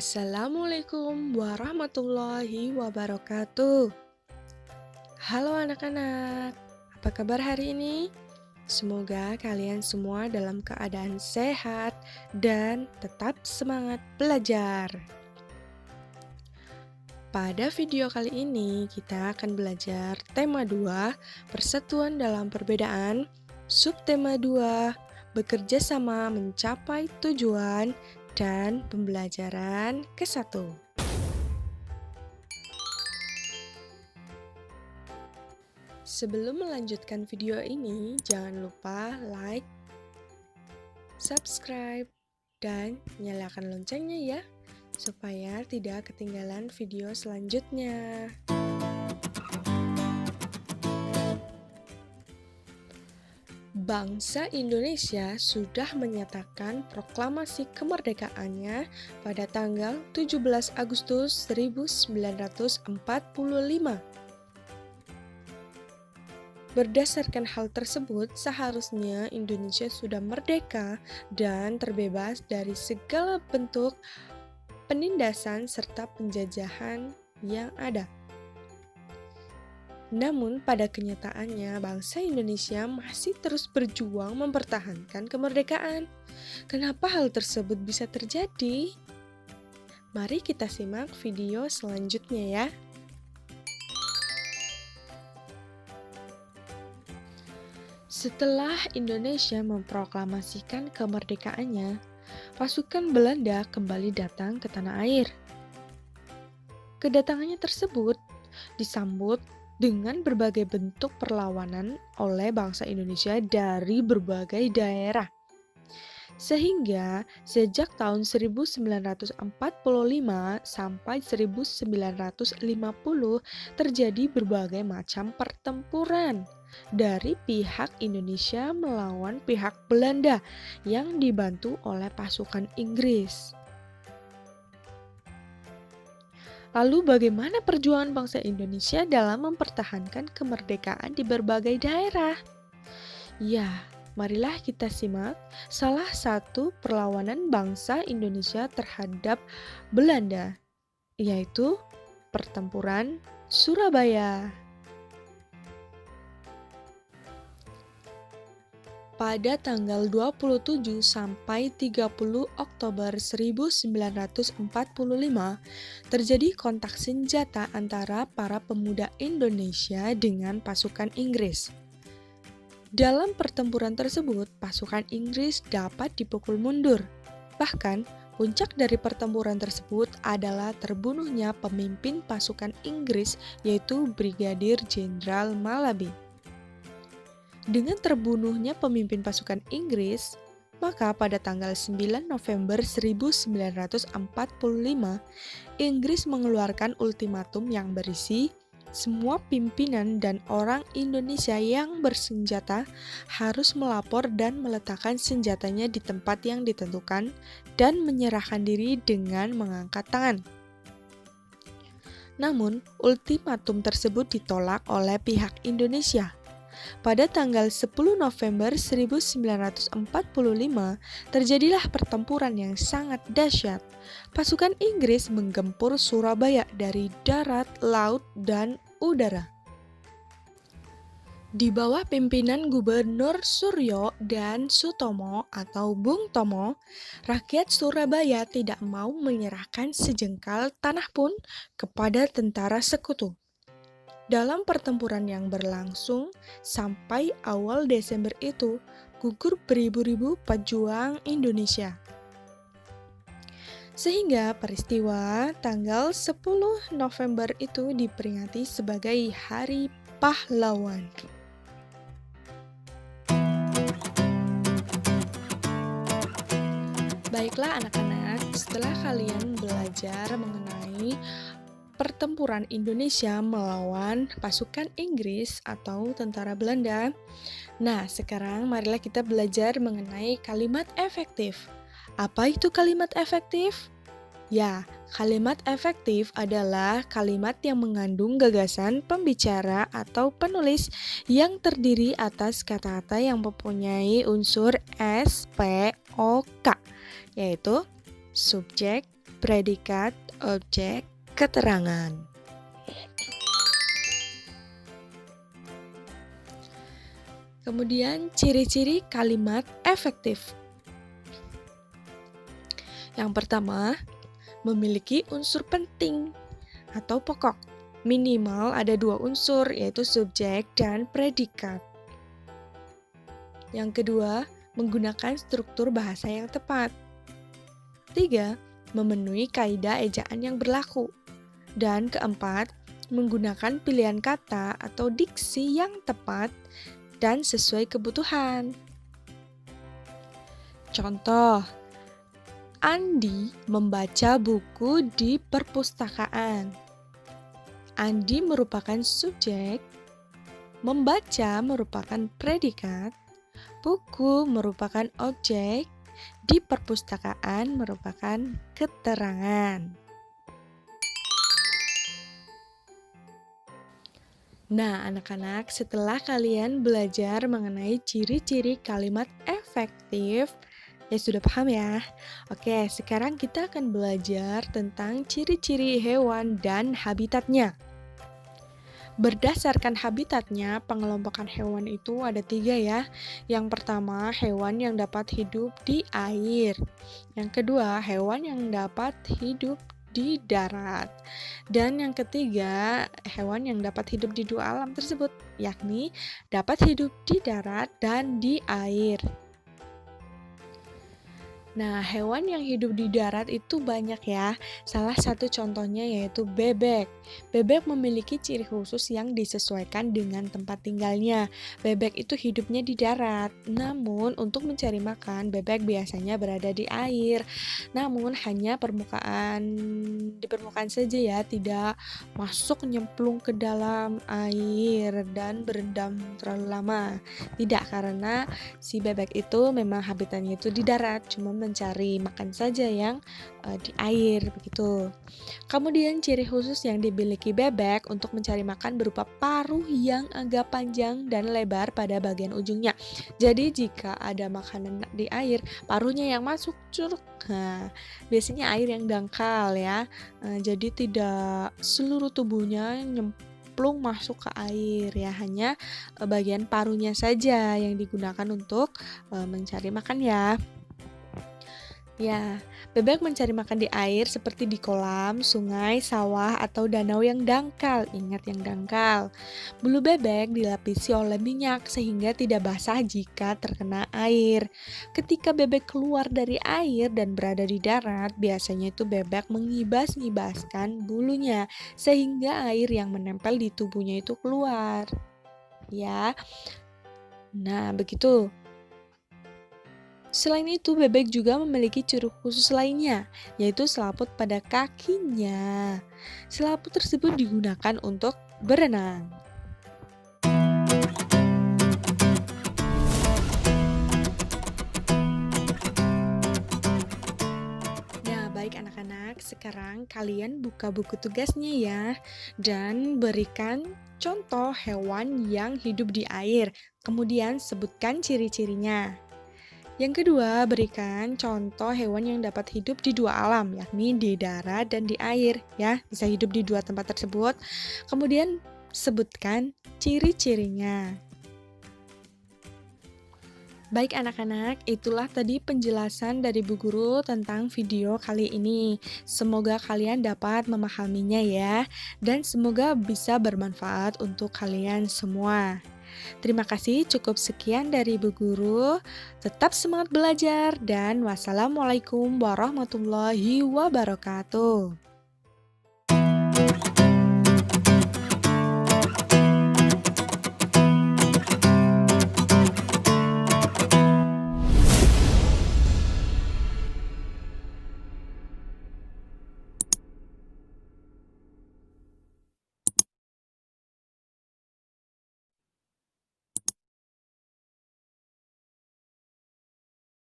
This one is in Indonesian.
Assalamualaikum warahmatullahi wabarakatuh. Halo anak-anak, apa kabar hari ini? Semoga kalian semua dalam keadaan sehat dan tetap semangat belajar. Pada video kali ini kita akan belajar tema 2, persatuan dalam perbedaan, subtema 2, bekerja sama mencapai tujuan, dan pembelajaran ke-1. Sebelum melanjutkan video ini, jangan lupa like, subscribe, dan nyalakan loncengnya ya, supaya tidak ketinggalan video selanjutnya. Bangsa Indonesia sudah menyatakan proklamasi kemerdekaannya pada tanggal 17 Agustus 1945. Berdasarkan hal tersebut, seharusnya Indonesia sudah merdeka dan terbebas dari segala bentuk penindasan serta penjajahan yang ada. Namun, pada kenyataannya, bangsa Indonesia masih terus berjuang mempertahankan kemerdekaan. Kenapa hal tersebut bisa terjadi? Mari kita simak video selanjutnya ya. Setelah Indonesia memproklamasikan kemerdekaannya, pasukan Belanda kembali datang ke tanah air. Kedatangannya tersebut disambut dengan berbagai bentuk perlawanan oleh bangsa Indonesia dari berbagai daerah. Sehingga sejak tahun 1945 sampai 1950 terjadi berbagai macam pertempuran dari pihak Indonesia melawan pihak Belanda yang dibantu oleh pasukan Inggris. Lalu bagaimana perjuangan bangsa Indonesia dalam mempertahankan kemerdekaan di berbagai daerah? Ya, marilah kita simak salah satu perlawanan bangsa Indonesia terhadap Belanda, yaitu Pertempuran Surabaya. Pada tanggal 27 sampai 30 Oktober 1945, terjadi kontak senjata antara para pemuda Indonesia dengan pasukan Inggris. Dalam pertempuran tersebut, pasukan Inggris dapat dipukul mundur. Bahkan, puncak dari pertempuran tersebut adalah terbunuhnya pemimpin pasukan Inggris, yaitu Brigadir Jenderal Malabi. Dengan terbunuhnya pemimpin pasukan Inggris, maka pada tanggal 9 November 1945, Inggris mengeluarkan ultimatum yang berisi semua pimpinan dan orang Indonesia yang bersenjata harus melapor dan meletakkan senjatanya di tempat yang ditentukan dan menyerahkan diri dengan mengangkat tangan. Namun, ultimatum tersebut ditolak oleh pihak Indonesia. Pada tanggal 10 November 1945, terjadilah pertempuran yang sangat dahsyat. Pasukan Inggris menggempur Surabaya dari darat, laut, dan udara. Di bawah pimpinan Gubernur Suryo dan Sutomo atau Bung Tomo, rakyat Surabaya tidak mau menyerahkan sejengkal tanah pun kepada tentara sekutu. Dalam pertempuran yang berlangsung sampai awal Desember itu, gugur beribu-ribu pejuang Indonesia. Sehingga peristiwa tanggal 10 November itu diperingati sebagai Hari Pahlawan. Baiklah anak-anak, setelah kalian belajar mengenai pertempuran Indonesia melawan pasukan Inggris atau tentara Belanda. Nah, sekarang marilah kita belajar mengenai kalimat efektif. Apa itu kalimat efektif? Ya, kalimat efektif adalah kalimat yang mengandung gagasan pembicara atau penulis yang terdiri atas kata-kata yang mempunyai unsur S, P, O, K, yaitu subjek, predikat, objek, keterangan. Kemudian ciri-ciri kalimat efektif. Yang pertama, memiliki unsur penting atau pokok. Minimal ada 2 unsur, yaitu subjek dan predikat. Yang kedua, menggunakan struktur bahasa yang tepat. 3, memenuhi kaidah ejaan yang berlaku. Dan keempat, menggunakan pilihan kata atau diksi yang tepat dan sesuai kebutuhan. Contoh, Andi membaca buku di perpustakaan. Andi merupakan subjek, membaca merupakan predikat, buku merupakan objek, di perpustakaan merupakan keterangan. Nah, anak-anak, setelah kalian belajar mengenai ciri-ciri kalimat efektif, ya sudah paham ya? Oke, sekarang kita akan belajar tentang ciri-ciri hewan dan habitatnya. Berdasarkan habitatnya, pengelompokan hewan itu ada 3 ya. Yang pertama, hewan yang dapat hidup di air. Yang kedua, hewan yang dapat hidup di darat. Dan yang ketiga, hewan yang dapat hidup di 2 alam tersebut, yakni dapat hidup di darat dan di air. Nah, hewan yang hidup di darat itu banyak ya. Salah satu contohnya yaitu bebek. Bebek memiliki ciri khusus yang disesuaikan dengan tempat tinggalnya. Bebek itu hidupnya di darat. Namun, untuk mencari makan, bebek biasanya berada di air. Namun, hanya di permukaan saja ya, tidak masuk nyemplung ke dalam air dan berendam terlalu lama. Tidak, karena si bebek itu memang habitatnya itu di darat, cuma mencari makan saja yang di air begitu. Kemudian ciri khusus yang dimiliki bebek untuk mencari makan berupa paruh yang agak panjang dan lebar pada bagian ujungnya. Jadi jika ada makanan di air, paruhnya yang masuk curug. Nah, biasanya air yang dangkal ya. Jadi tidak seluruh tubuhnya nyemplung masuk ke air ya, hanya bagian paruhnya saja yang digunakan untuk mencari makan ya. Ya, bebek mencari makan di air seperti di kolam, sungai, sawah, atau danau yang dangkal. Ingat yang dangkal. Bulu bebek dilapisi oleh minyak sehingga tidak basah jika terkena air. Ketika bebek keluar dari air dan berada di darat, biasanya itu bebek mengibas-ngibaskan bulunya sehingga air yang menempel di tubuhnya itu keluar. Ya. Nah, begitu. Selain itu, bebek juga memiliki ciri khusus lainnya, yaitu selaput pada kakinya. Selaput tersebut digunakan untuk berenang. Nah, baik anak-anak, sekarang kalian buka buku tugasnya ya, dan berikan contoh hewan yang hidup di air, kemudian sebutkan ciri-cirinya. Yang kedua, berikan contoh hewan yang dapat hidup di 2 alam, yakni di darat dan di air, ya. Bisa hidup di 2 tempat tersebut. Kemudian sebutkan ciri-cirinya. Baik anak-anak, itulah tadi penjelasan dari Bu Guru tentang video kali ini. Semoga kalian dapat memahaminya ya, dan semoga bisa bermanfaat untuk kalian semua. Terima kasih, cukup sekian dari Bu Guru. Tetap semangat belajar dan wassalamualaikum warahmatullahi wabarakatuh.